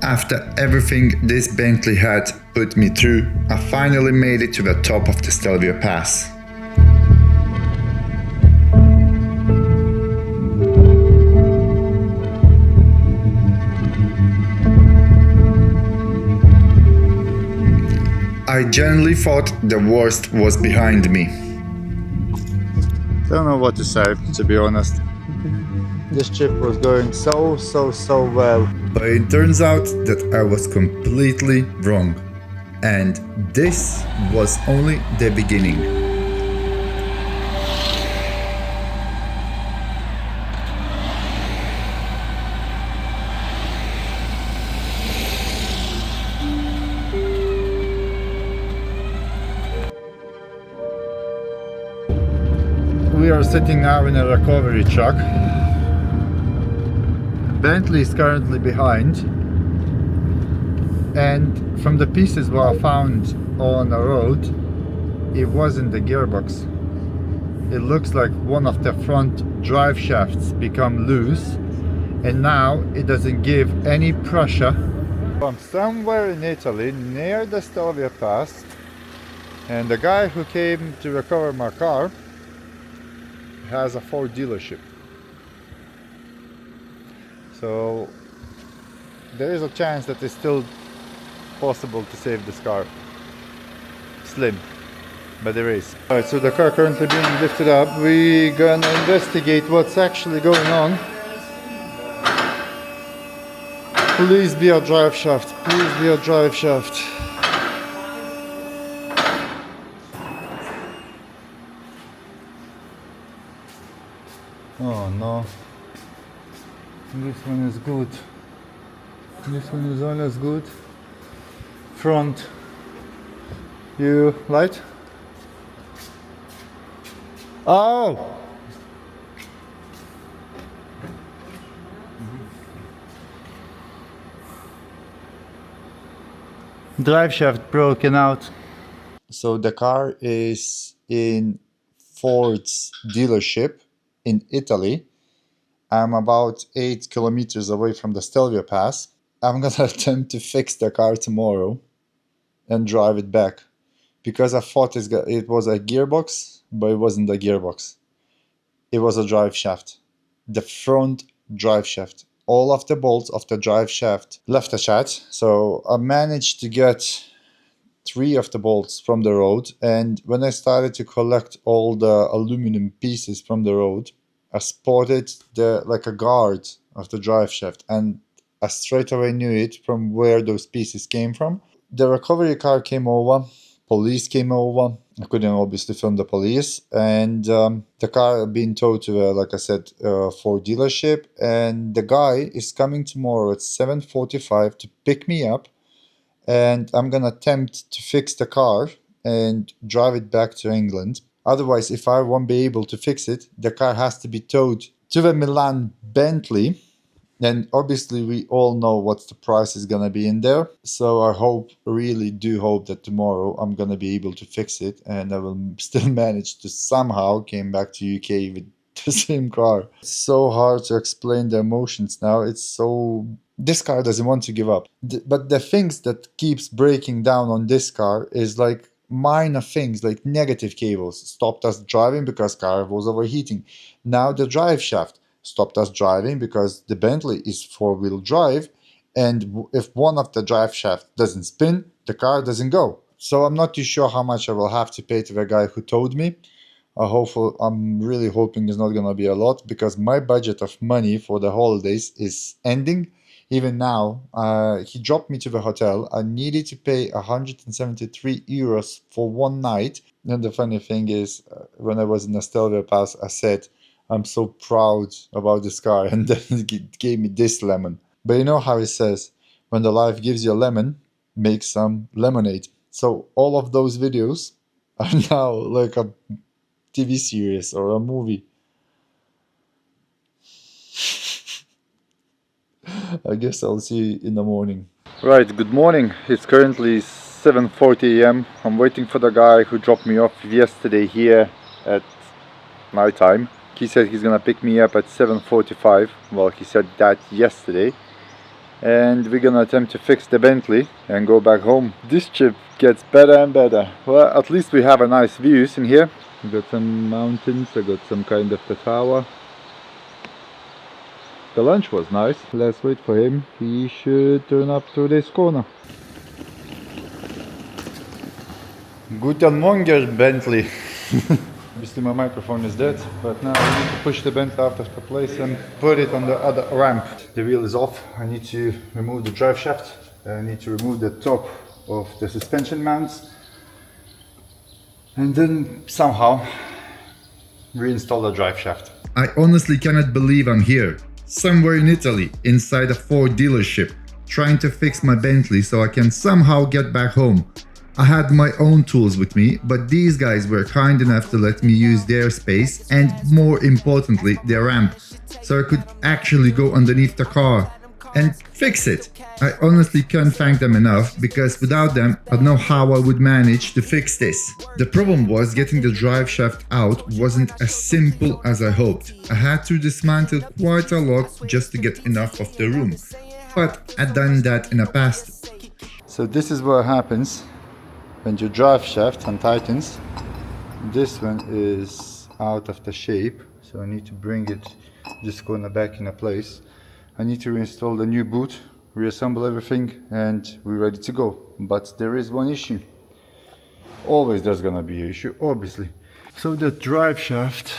After everything this Bentley had put me through, I finally made it to the top of the Stelvio Pass. I genuinely thought the worst was behind me. Don't know what to say, to be honest. This trip was going so well. But it turns out that I was completely wrong. And this was only the beginning. We are sitting now in a recovery truck. Bentley is currently behind, and from the pieces what I found on the road, it wasn't the gearbox. It looks like one of the front drive shafts become loose, and now it doesn't give any pressure. I'm somewhere in Italy near the Stelvio Pass, and the guy who came to recover my car has a Ford dealership. So there is a chance that it's still possible to save this car. Slim, but there is. Alright, so the car currently being lifted up. We're gonna investigate what's actually going on. Please be a drive shaft. Please be a drive shaft. Oh no. This one is good. This one is always good. Front. You light? Oh! Drive shaft broken out. So the car is in Ford's dealership in Italy. I'm about 8 kilometers away from the Stelvio Pass. I'm gonna attempt to fix the car tomorrow and drive it back, because I thought it was a gearbox, but it wasn't a gearbox. It was a drive shaft. The front drive shaft. All of the bolts of the drive shaft left the chat, so I managed to get 3 of the bolts from the road, and when I started to collect all the aluminum pieces from the road, I spotted like a guard of the drive shaft, and I straight away knew it from where those pieces came from. The recovery car came over, police came over. I couldn't obviously film the police, and the car being towed to, like I said, Ford dealership, and the guy is coming tomorrow at 7:45 to pick me up, and I'm gonna attempt to fix the car and drive it back to England. Otherwise, if I won't be able to fix it, the car has to be towed to the Milan Bentley. And obviously we all know what the price is gonna be in there. So I really do hope that tomorrow I'm gonna be able to fix it, and I will still manage to somehow came back to UK with the same car. It's so hard to explain the emotions now. This car doesn't want to give up. But the things that keeps breaking down on this car is like minor things, like negative cables stopped us driving because car was overheating. Now the drive shaft stopped us driving because the Bentley is 4-wheel drive, and if one of the drive shaft doesn't spin, the car doesn't go. So I'm not too sure how much I will have to pay to the guy who towed me. I'm really hoping it's not gonna be a lot, because my budget of money for the holidays is ending. Even now, he dropped me to the hotel. I needed to pay 173 euros for one night. And the funny thing is, when I was in the Stelvio Pass, I said, I'm so proud about this car, and then it gave me this lemon. But you know how it says, when the life gives you a lemon, make some lemonade. So all of those videos are now like a TV series or a movie. I guess I'll see you in the morning. Right, good morning. It's currently 7:40 a.m. I'm waiting for the guy who dropped me off yesterday here at night time. He said he's gonna pick me up at 7:45. Well, he said that yesterday. and we're gonna attempt to fix the Bentley and go back home. This trip gets better and better. Well, at least we have a nice views in here. We got some mountains, I got some kind of a tower. The lunch was nice. Let's wait for him. He should turn up to this corner. Guten Morgen, Bentley. Obviously my microphone is dead, but now I need to push the Bentley out of the place and put it on the other ramp. The wheel is off. I need to remove the drive shaft. I need to remove the top of the suspension mounts. And then somehow reinstall the drive shaft. I honestly cannot believe I'm here, somewhere in Italy, inside a Ford dealership, trying to fix my Bentley so I can somehow get back home. I had my own tools with me, but these guys were kind enough to let me use their space and, more importantly, their ramp, so I could actually go underneath the car and fix it. I honestly can't thank them enough, because without them, I don't know how I would manage to fix this. The problem was getting the drive shaft out wasn't as simple as I hoped. I had to dismantle quite a lot just to get enough of the room, but I'd done that in the past. So this is what happens when your drive shaft untightens. This one is out of the shape, so I need to bring it this corner back in place. I need to reinstall the new boot, reassemble everything, and we're ready to go. But there is one issue. Always there's gonna be an issue, obviously. So the drive shaft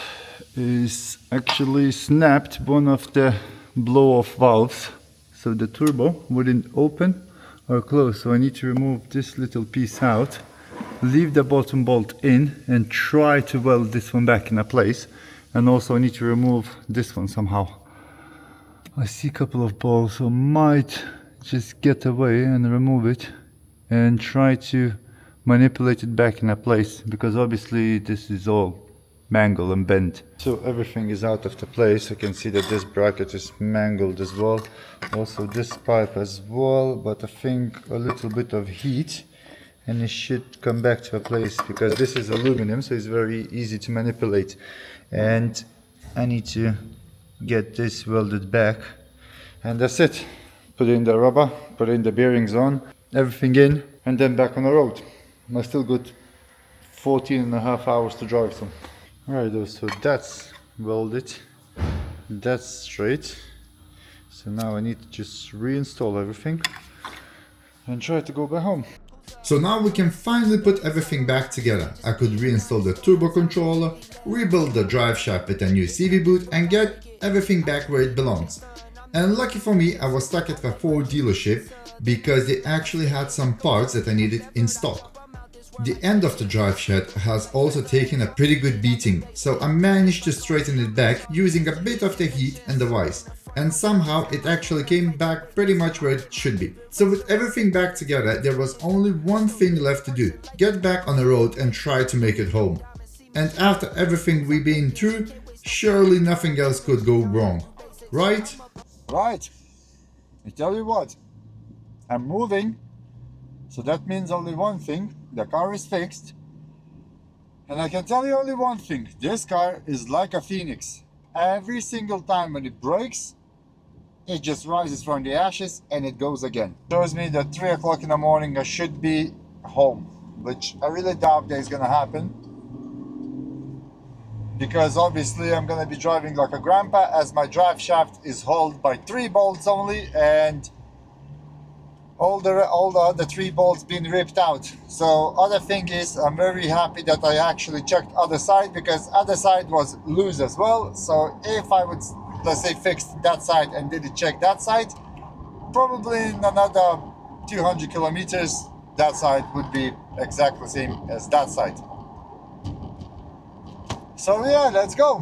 is actually snapped one of the blow-off valves, so the turbo wouldn't open or close. So I need to remove this little piece out, leave the bottom bolt in, and try to weld this one back in place. And also I need to remove this one somehow. I see a couple of balls, so I might just get away and remove it and try to manipulate it back in place, because obviously this is all mangled and bent. So everything is out of the place. I can see that this bracket is mangled as well. Also this pipe as well, but I think a little bit of heat and it should come back to a place, because this is aluminum, so it's very easy to manipulate. And I need to get this welded back, and that's it. Put in the rubber, put in the bearings on, everything in, and then back on the road. I still got 14.5 hours to drive, so. Alright, so that's welded, that's straight. So now I need to just reinstall everything and try to go back home. So now we can finally put everything back together. I could reinstall the turbo controller, rebuild the drive shaft with a new CV boot, and get everything back where it belongs. And lucky for me, I was stuck at the Ford dealership because they actually had some parts that I needed in stock. The end of the drive shaft has also taken a pretty good beating, so I managed to straighten it back using a bit of the heat and the vise. And somehow it actually came back pretty much where it should be. So with everything back together, there was only one thing left to do: get back on the road and try to make it home. And after everything we've been through, surely nothing else could go wrong, right? Right. I tell you what, I'm moving, so that means only one thing: the car is fixed. And I can tell you only one thing: this car is like a phoenix. Every single time when it breaks, it just rises from the ashes and it goes again. Shows me that 3 o'clock in the morning I should be home, which I really doubt that is gonna happen, because obviously I'm gonna be driving like a grandpa, as my drive shaft is held by 3 bolts only, and all the other 3 bolts been ripped out. So other thing is, I'm very happy that I actually checked other side, because other side was loose as well. So if I would, let's say, fix that side and didn't check that side, probably in another 200 kilometers that side would be exactly the same as that side. So yeah, let's go.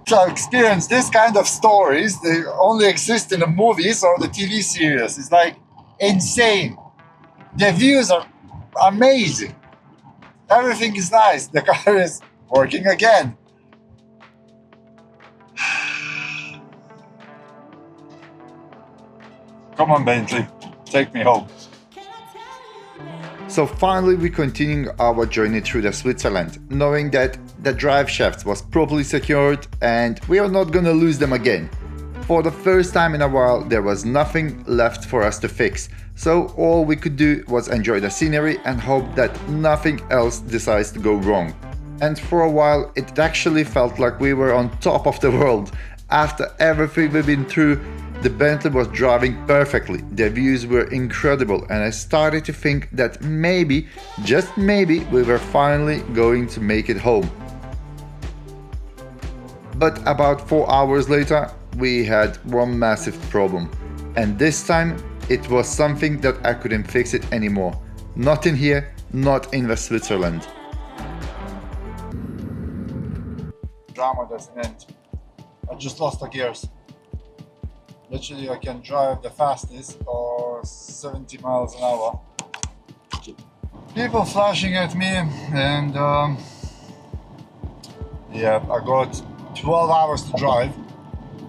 To experience this kind of stories, they only exist in the movies or the TV series. It's like insane. The views are amazing. Everything is nice. The car is working again. Come on, Bentley, take me home. So finally we continue our journey through the Switzerland, knowing that the drive shaft was properly secured and we are not gonna lose them again. For the first time in a while, there was nothing left for us to fix. So all we could do was enjoy the scenery and hope that nothing else decides to go wrong. And for a while, it actually felt like we were on top of the world. After everything we've been through, the Bentley was driving perfectly, the views were incredible, and I started to think that maybe, just maybe, we were finally going to make it home. But about 4 hours later, we had one massive problem. And this time, it was something that I couldn't fix it anymore. Not in here, not in the Switzerland. Drama doesn't end. I just lost the gears. Literally, I can drive the fastest or 70 miles an hour. People flashing at me, and yeah, I got 12 hours to drive,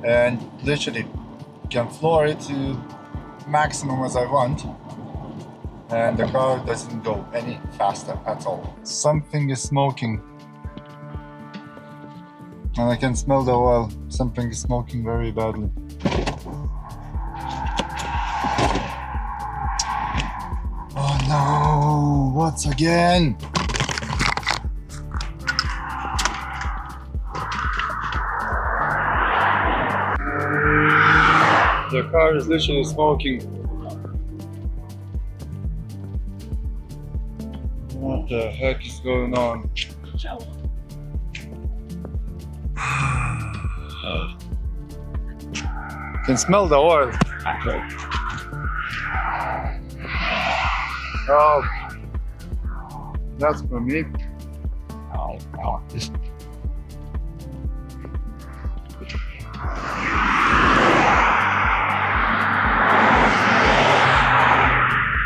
and literally can floor it to maximum as I want, and the car doesn't go any faster at all. Something is smoking, and I can smell the oil. Something is smoking very badly. Oh no, what's again? The car is literally smoking. What the heck is going on? Can smell the oil. Oh, that's for me.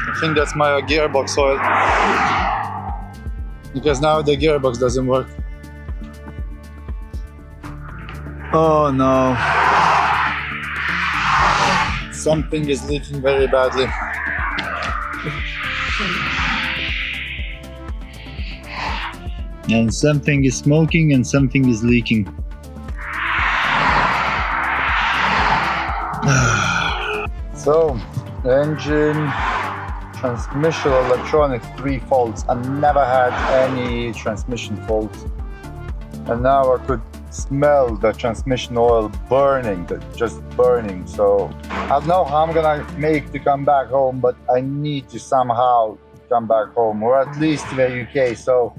I think that's my gearbox oil, because now the gearbox doesn't work. Oh no. Something is leaking very badly. And something is smoking and something is leaking. So, engine, transmission, electronics, 3 faults. I never had any transmission faults. And now I could smell the transmission oil burning, just burning. So I don't know how I'm gonna make to come back home, but I need to somehow come back home, or at least to the UK. So,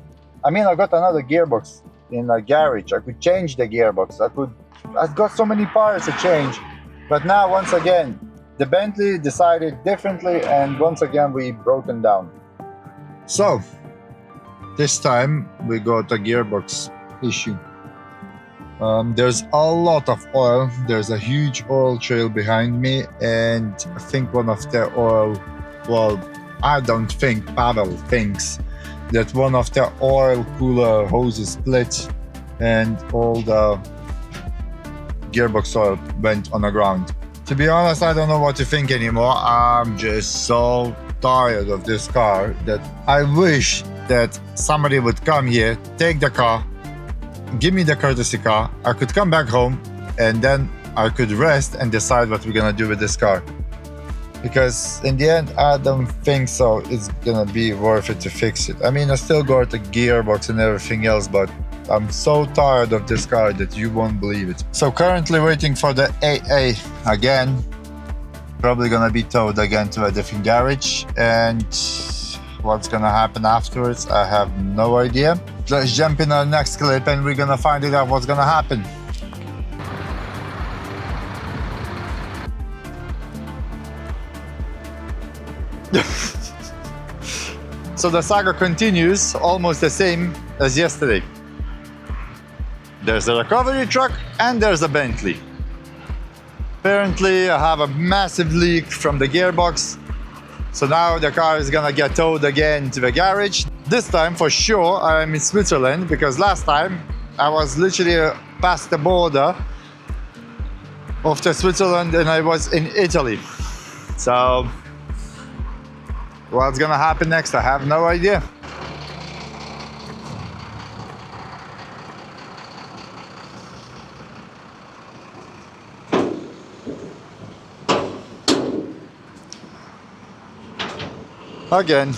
I mean, I got another gearbox in a garage. I could change the gearbox. I've got so many parts to change. But now, once again, the Bentley decided differently, and once again, we broken down. So, this time we got a gearbox issue. There's a lot of oil. There's a huge oil trail behind me, and I think one of the oil, well, I don't think, Pavel thinks that one of the oil cooler hoses split and all the gearbox oil went on the ground. To be honest, I don't know what to think anymore. I'm just so tired of this car that I wish that somebody would come here, take the car, give me the courtesy car, I could come back home, and then I could rest and decide what we're gonna do with this car. Because in the end, I don't think so it's gonna be worth it to fix it. I mean, I still got the gearbox and everything else, but I'm so tired of this car that you won't believe it. So currently waiting for the AA again. Probably gonna be towed again to a different garage, and what's gonna happen afterwards, I have no idea. Let's jump in our next clip and we're gonna find out what's gonna happen. So the saga continues, almost the same as yesterday. There's a recovery truck and there's a Bentley. Apparently I have a massive leak from the gearbox. So now the car is gonna get towed again to the garage. This time for sure I'm in Switzerland, because last time I was literally past the border of the Switzerland and I was in Italy. So what's gonna happen next? I have no idea. again.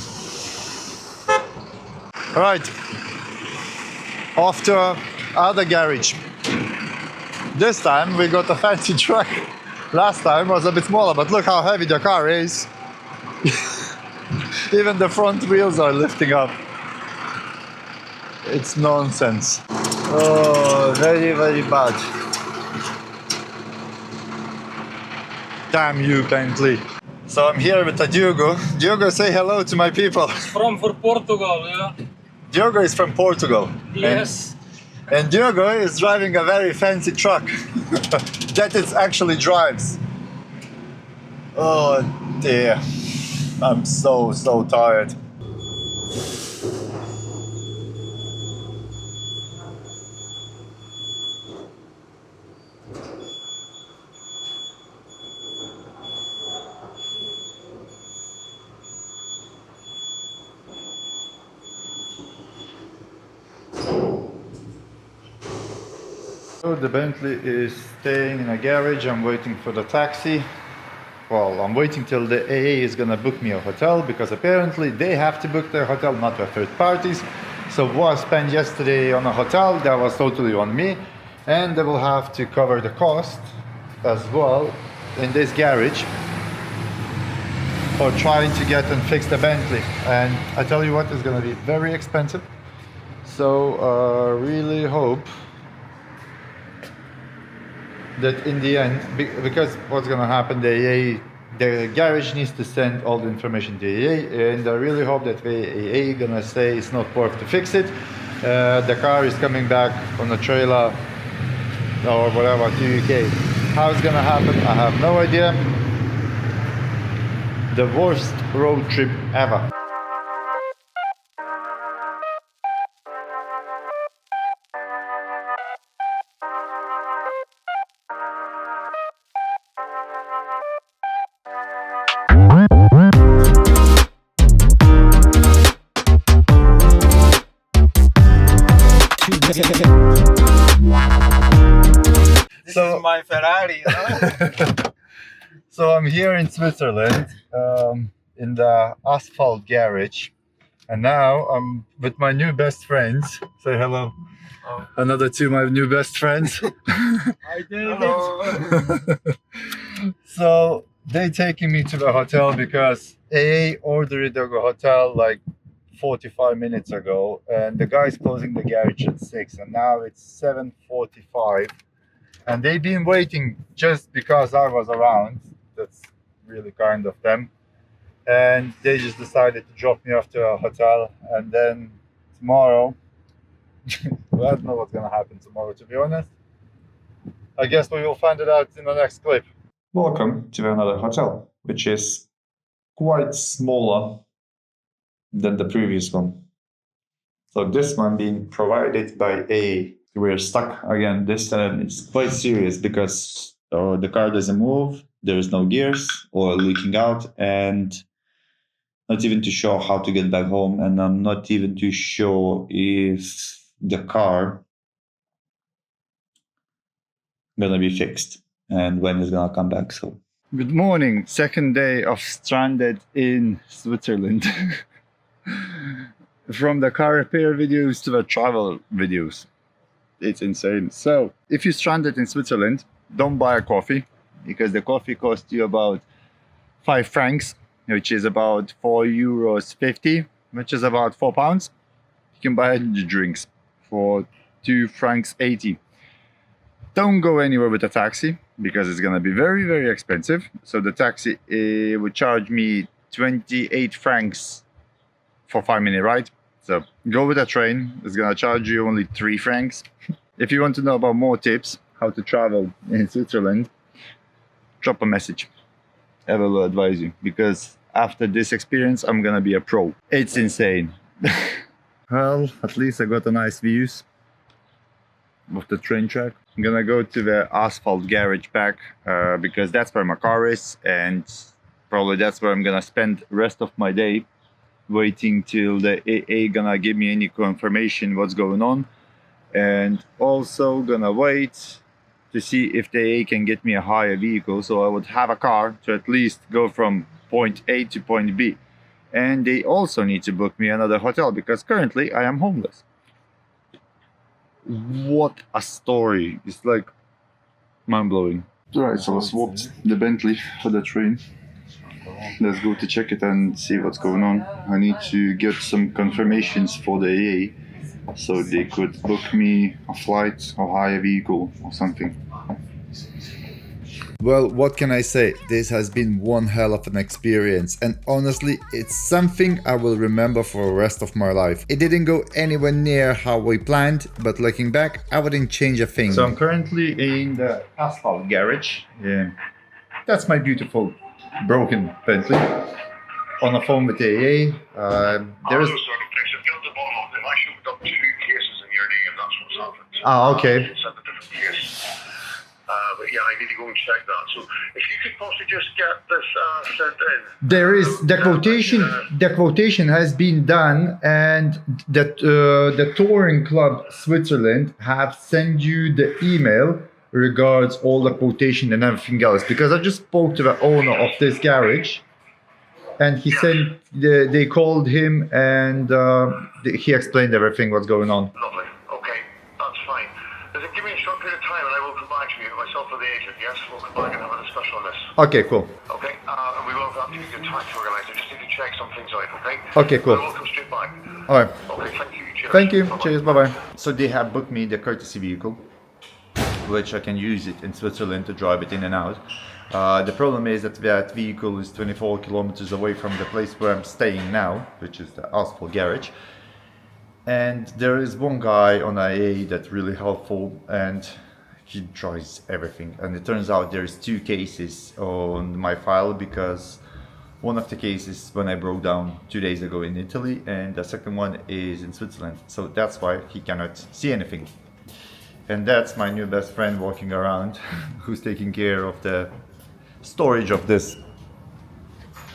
Right, off to other garage. This time we got a fancy truck. Last time was a bit smaller, but look how heavy the car is. Even the front wheels are lifting up. It's nonsense. Oh, very, very bad. Damn you, Bentley. So I'm here with Diogo. Diogo, say hello to my people. From Portugal, yeah? Diogo is from Portugal. Yes. And Diogo is driving a very fancy truck that it actually drives. Oh dear. I'm so tired. So the Bentley is staying in a garage. I'm waiting for the taxi. Well, I'm waiting till the AA is gonna book me a hotel, because apparently they have to book their hotel, not with third parties. So what I spent yesterday on a hotel, that was totally on me, and they will have to cover the cost as well in this garage for trying to get and fix the Bentley. And I tell you what, it's gonna be very expensive. So really hope that in the end, because what's gonna happen, the garage needs to send all the information to AA, and I really hope that the AA gonna say it's not worth to fix it. The car is coming back on a trailer or whatever to UK. How it's gonna happen, I have no idea. The worst road trip ever. This is my Ferrari, huh? So I'm here in Switzerland, in the asphalt garage, and now I'm with my new best friends. Say hello. Oh. Another two my new best friends. Hi, David. So they taking me to the hotel because AA ordered the hotel like 45 minutes ago, and the guy's closing the garage at 6, and now it's 7:45, and they've been waiting just because I was around. That's really kind of them, and they just decided to drop me off to a hotel. And then tomorrow, well, I don't know what's gonna happen tomorrow, to be honest. I guess we will find it out in the next clip. Welcome to another hotel, which is quite smaller than the previous one. So this one being provided by A. We're stuck again this time. It's quite serious because the car doesn't move, there is no gears, oil leaking out, and not even too sure how to get back home. And I'm not even too sure if the car gonna be fixed and when it's gonna come back. So good morning, second day of stranded in Switzerland. From the car repair videos to the travel videos, it's insane. So if you're stranded in Switzerland, don't buy a coffee, because the coffee costs you about 5 francs, which is about €4.50, which is about £4. You can buy the drinks for 2 francs 80. Don't go anywhere with a taxi, because it's gonna be very, very expensive. So the taxi would charge me 28 francs for 5-minute ride. So go with a train, it's gonna charge you only 3 francs. If you want to know about more tips, how to travel in Switzerland, drop a message. I will advise you, because after this experience, I'm gonna be a pro. It's insane. Well, at least I got a nice views of the train track. I'm gonna go to the asphalt garage back, because that's where my car is, and probably that's where I'm gonna spend the rest of my day, waiting till the AA gonna give me any confirmation what's going on, and also gonna wait to see if the AA can get me a higher vehicle, so I would have a car to at least go from point A to point B. And they also need to book me another hotel because currently I am homeless. What a story. It's like mind-blowing. Alright, so I swapped the Bentley for the train. Let's go to check it and see what's going on. I need to get some confirmations for the AA so they could book me a flight or hire a vehicle or something. Well, what can I say? This has been one hell of an experience, and honestly, it's something I will remember for the rest of my life. It didn't go anywhere near how we planned, but looking back, I wouldn't change a thing. So I'm currently in the asphalt garage. Yeah. That's my beautiful broken Bentley. On the phone with the AA. There is. Ah, okay. But yeah, I need to go and check that. So if you could possibly just get this sent in. There is the quotation. The quotation has been done, and the touring club Switzerland have sent you the email regards all the quotation and everything else. Because I just spoke to the owner of this garage, and he said they called him and he explained everything what's going on. Lovely. Okay, that's fine. Give me a short period of time and I will come back to you, myself or the agent, yes? We'll come back and have a discussion on this. Okay, cool. Okay, and we will have to get your tax organised. I just need to check some things out, okay? Okay, cool. I will come straight back. Alright. Okay, thank you. Cheers. Thank you. Bye-bye. Cheers. Bye-bye. So they have booked me the courtesy vehicle, which I can use it in Switzerland to drive it in and out. The problem is that that vehicle is 24 kilometers away from the place where I'm staying now, which is the asphalt garage. And there is one guy on IA that's really helpful, and he tries everything. And it turns out there's 2 cases on my file, because one of the cases when I broke down 2 days ago in Italy, and the second one is in Switzerland. So that's why he cannot see anything. And that's my new best friend walking around, who's taking care of the storage of this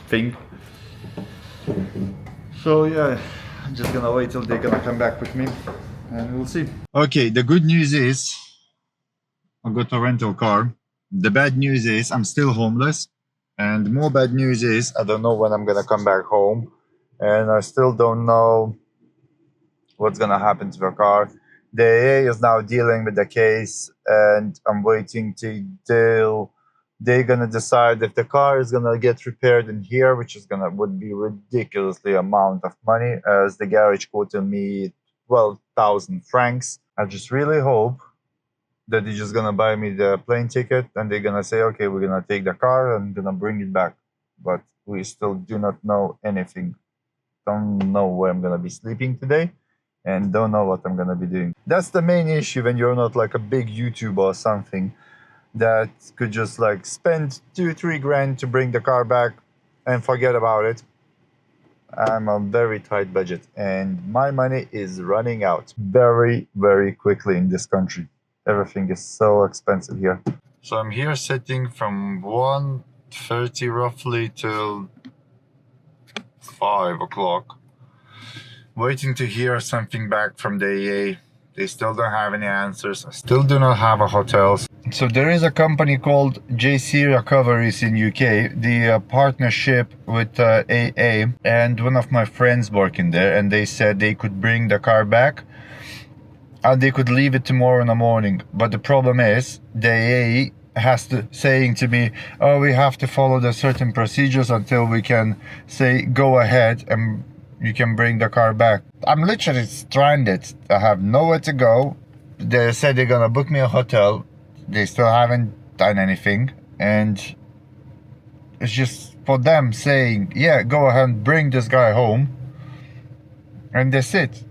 thing. So yeah, I'm just gonna wait till they're gonna come back with me, and we'll see. Okay, the good news is I got a rental car. The bad news is I'm still homeless, and more bad news is I don't know when I'm gonna come back home, and I still don't know what's gonna happen to the car. The AA is now dealing with the case, and I'm waiting till they're gonna decide if the car is gonna get repaired in here, which is would be ridiculously amount of money, as the garage quoted me 12,000 francs. I just really hope that they're just gonna buy me the plane ticket, and they're gonna say, okay, we're gonna take the car and gonna bring it back. But we still do not know anything. Don't know where I'm gonna be sleeping today, and don't know what I'm gonna be doing. That's the main issue when you're not like a big YouTuber or something that could just like spend 2-3 grand to bring the car back and forget about it. I'm on very tight budget, and my money is running out very, very quickly in this country. Everything is so expensive here. So I'm here sitting from 1:30 roughly till 5 o'clock, waiting to hear something back from the AA. They still don't have any answers. I still do not have a hotel. So there is a company called JC Recoveries in UK, the partnership with AA, and one of my friends working there, and they said they could bring the car back and they could leave it tomorrow in the morning. But the problem is the AA has to saying to me, oh, we have to follow the certain procedures until we can say go ahead and you can bring the car back. I'm literally stranded. I have nowhere to go. They said they're gonna book me a hotel. They still haven't done anything, and it's just for them saying, yeah, go ahead and bring this guy home, and that's it.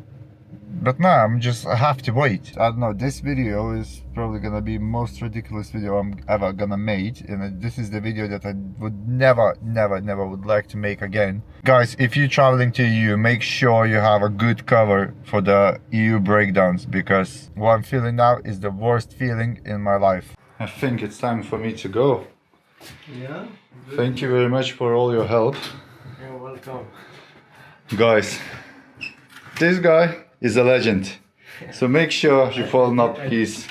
But now I have to wait. I don't know, this video is probably gonna be most ridiculous video I'm ever gonna make, and this is the video that I would never would like to make again. Guys, if you're traveling to EU, make sure you have a good cover for the EU breakdowns, because what I'm feeling now is the worst feeling in my life. I think it's time for me to go. Yeah? Thank you very much for all your help. You're welcome. Guys, this guy is a legend. So make sure you follow up his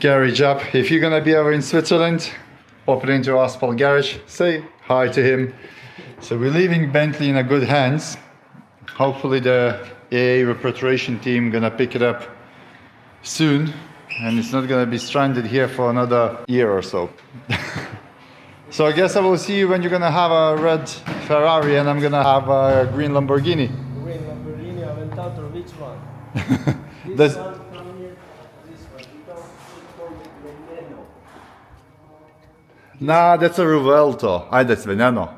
garage up. If you're gonna be ever in Switzerland, open into Asphalt Garage, say hi to him. So we're leaving Bentley in a good hands. Hopefully the AA repatriation team gonna pick it up soon, and it's not gonna be stranded here for another year or so. So I guess I will see you when you're gonna have a red Ferrari and I'm gonna have a green Lamborghini. Green Lamborghini Aventador, which one? This One from here, this one. You don't call it Veneno. Nah, that's a Ruvelto. That's Veneno.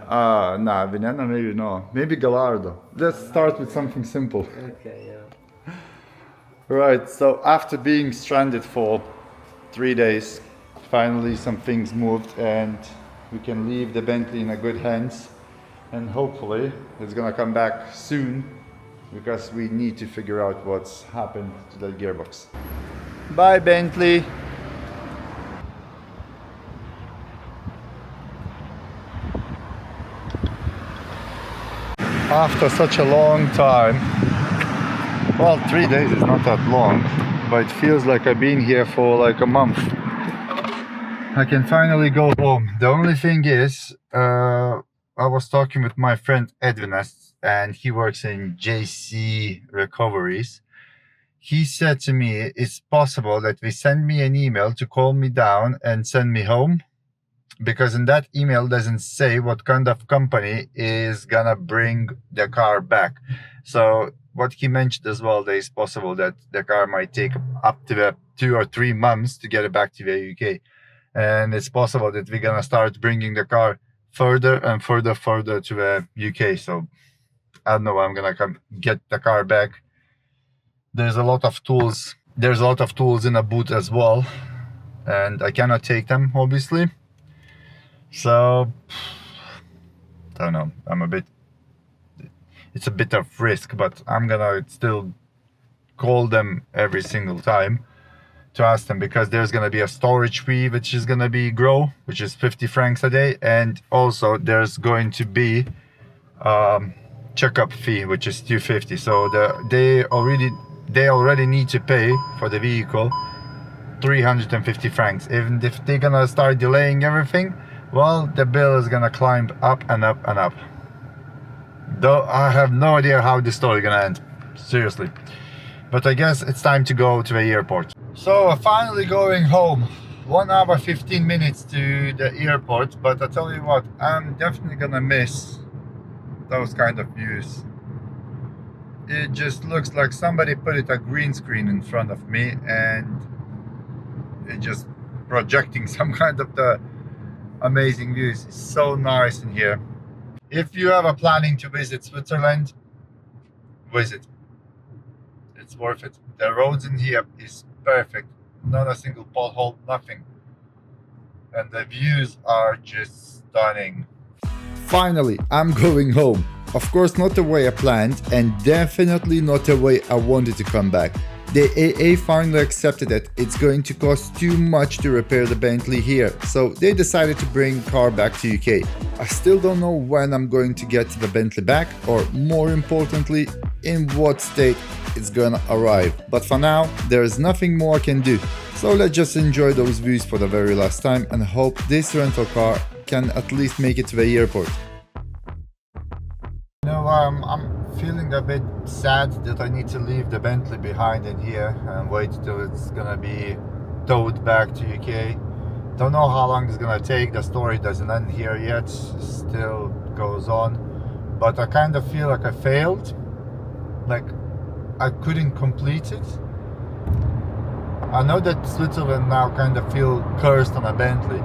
Nah, Veneno maybe no. Maybe Gallardo. Let's start with something simple. Okay, yeah. Right, so after being stranded for 3 days, finally some things moved and we can leave the Bentley in a good hands, and hopefully it's gonna come back soon because we need to figure out what's happened to the gearbox. Bye Bentley! After such a long time, well, 3 days is not that long, but it feels like I've been here for like a month. I can finally go home. The only thing is, I was talking with my friend Edwin, and he works in JC Recoveries. He said to me, it's possible that they send me an email to call me down and send me home, because in that email doesn't say what kind of company is gonna bring the car back. So what he mentioned as well, that it's possible that the car might take up to 2 or 3 months to get it back to the UK. And it's possible that we're gonna start bringing the car further and further to the UK. So I don't know, I'm gonna come get the car back. There's a lot of tools. There's a lot of tools in a boot as well, and I cannot take them, obviously. So I don't know. It's a bit of risk, but I'm gonna still call them every single time to ask them, because there's gonna be a storage fee which is gonna be which is 50 francs a day, and also there's going to be checkup fee which is 250. So they already need to pay for the vehicle 350 francs. Even if they're gonna start delaying everything, well, the bill is gonna climb up and up and up. Though I have no idea how this story is gonna end, seriously. But I guess it's time to go to the airport. So finally going home. 1 hour 15 minutes to the airport, but I tell you what, I'm definitely gonna miss those kind of views. It just looks like somebody put a green screen in front of me and it just projecting some kind of the amazing views. It's so nice in here. If you ever planning to visit Switzerland, visit. It's worth it. The roads in here is perfect. Not a single pothole, nothing. And the views are just stunning. Finally, I'm going home. Of course, not the way I planned, and definitely not the way I wanted to come back. The AA finally accepted that it's going to cost too much to repair the Bentley here, so they decided to bring the car back to UK. I still don't know when I'm going to get the Bentley back, or more importantly, in what state it's gonna arrive. But for now, there's nothing more I can do. So let's just enjoy those views for the very last time and hope this rental car can at least make it to the airport. You know, I'm feeling a bit sad that I need to leave the Bentley behind in here and wait till it's gonna be towed back to UK. Don't know how long it's gonna take. The story doesn't end here yet, still goes on. But I kind of feel like I failed, like I couldn't complete it. I know that Switzerland now kind of feel cursed on a Bentley,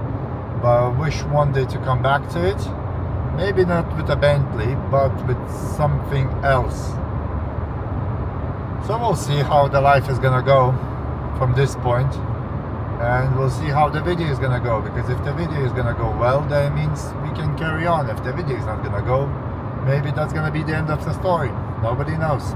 but I wish one day to come back to it. Maybe not with a Bentley, but with something else. So we'll see how the life is gonna go from this point, and we'll see how the video is gonna go, because if the video is gonna go well, that means we can carry on. If the video is not gonna go, maybe that's gonna be the end of the story. Nobody knows.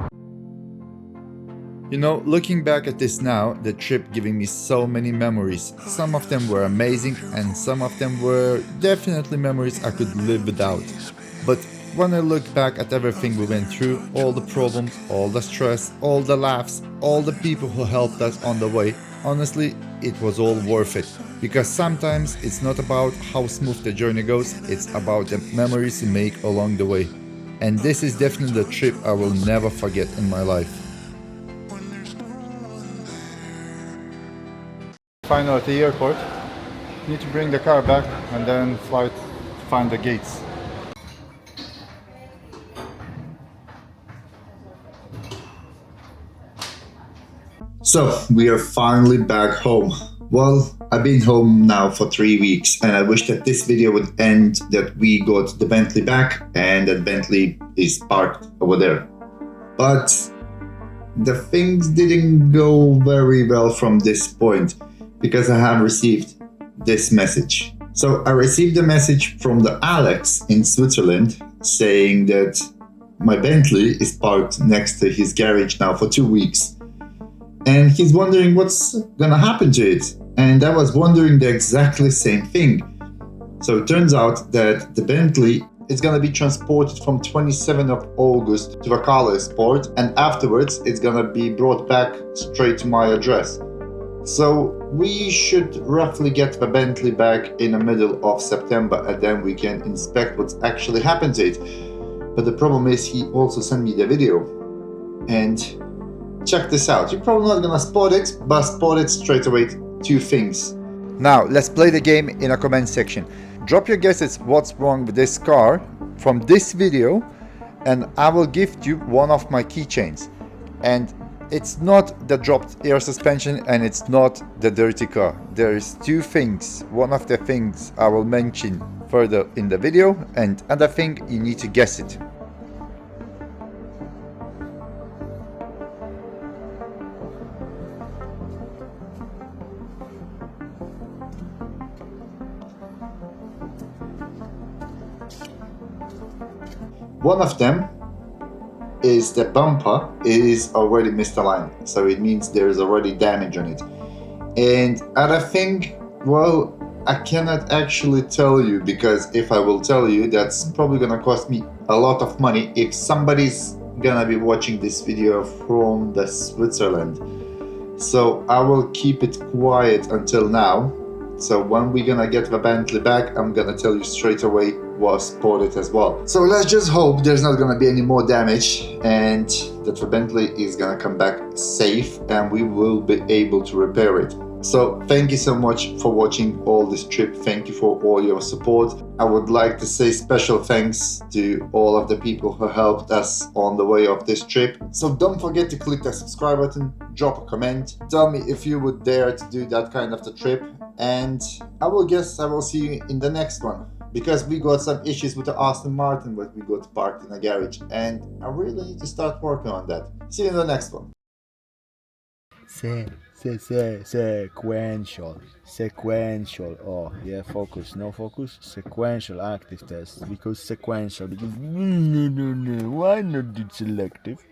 You know, looking back at this now, the trip giving me so many memories. Some of them were amazing and some of them were definitely memories I could live without. But when I look back at everything we went through, all the problems, all the stress, all the laughs, all the people who helped us on the way, Honestly, it was all worth it, because sometimes it's not about how smooth the journey goes, it's about the memories you make along the way. And this is definitely the trip I will never forget in my life. Final at the airport. Need to bring the car back and then fly to find the gates. So, we are finally back home. Well, I've been home now for 3 weeks, and I wish that this video would end that we got the Bentley back and that Bentley is parked over there. But the things didn't go very well from this point, because I have received this message. So I received a message from the Alex in Switzerland saying that my Bentley is parked next to his garage now for 2 weeks. And he's wondering what's gonna happen to it. And I was wondering the exactly same thing. So it turns out that the Bentley is gonna be transported from 27th of August to the Carlos port, and afterwards it's gonna be brought back straight to my address. So we should roughly get the Bentley back in the middle of September, and then we can inspect what's actually happened to it. But the problem is he also sent me the video. And check this out. You're probably not gonna spot it, but spot it straight away. 2 things. Now let's play the game in a comment section. Drop your guesses what's wrong with this car from this video, and I will gift you one of my keychains. And it's not the dropped air suspension and it's not the dirty car. There is 2 things. One of the things I will mention further in the video, and other thing you need to guess it. One of them is the bumper is already misaligned, so it means there is already damage on it. And other thing, well, I cannot actually tell you, because if I will tell you, that's probably gonna cost me a lot of money if somebody's gonna be watching this video from the Switzerland. So I will keep it quiet until now. So when we're gonna get the Bentley back, I'm gonna tell you straight away was spotted as well. So let's just hope there's not gonna be any more damage and that the Bentley is gonna come back safe and we will be able to repair it. So thank you so much for watching all this trip. Thank you for all your support. I would like to say special thanks to all of the people who helped us on the way of this trip. So don't forget to click the subscribe button, drop a comment, tell me if you would dare to do that kind of the trip, and I will see you in the next one, because we got some issues with the Aston Martin that we got parked in a garage, and I really need to start working on that. See you in the next one. Sequential. Oh, yeah, focus, no focus. Sequential active test. Because sequential. Because why not do selective?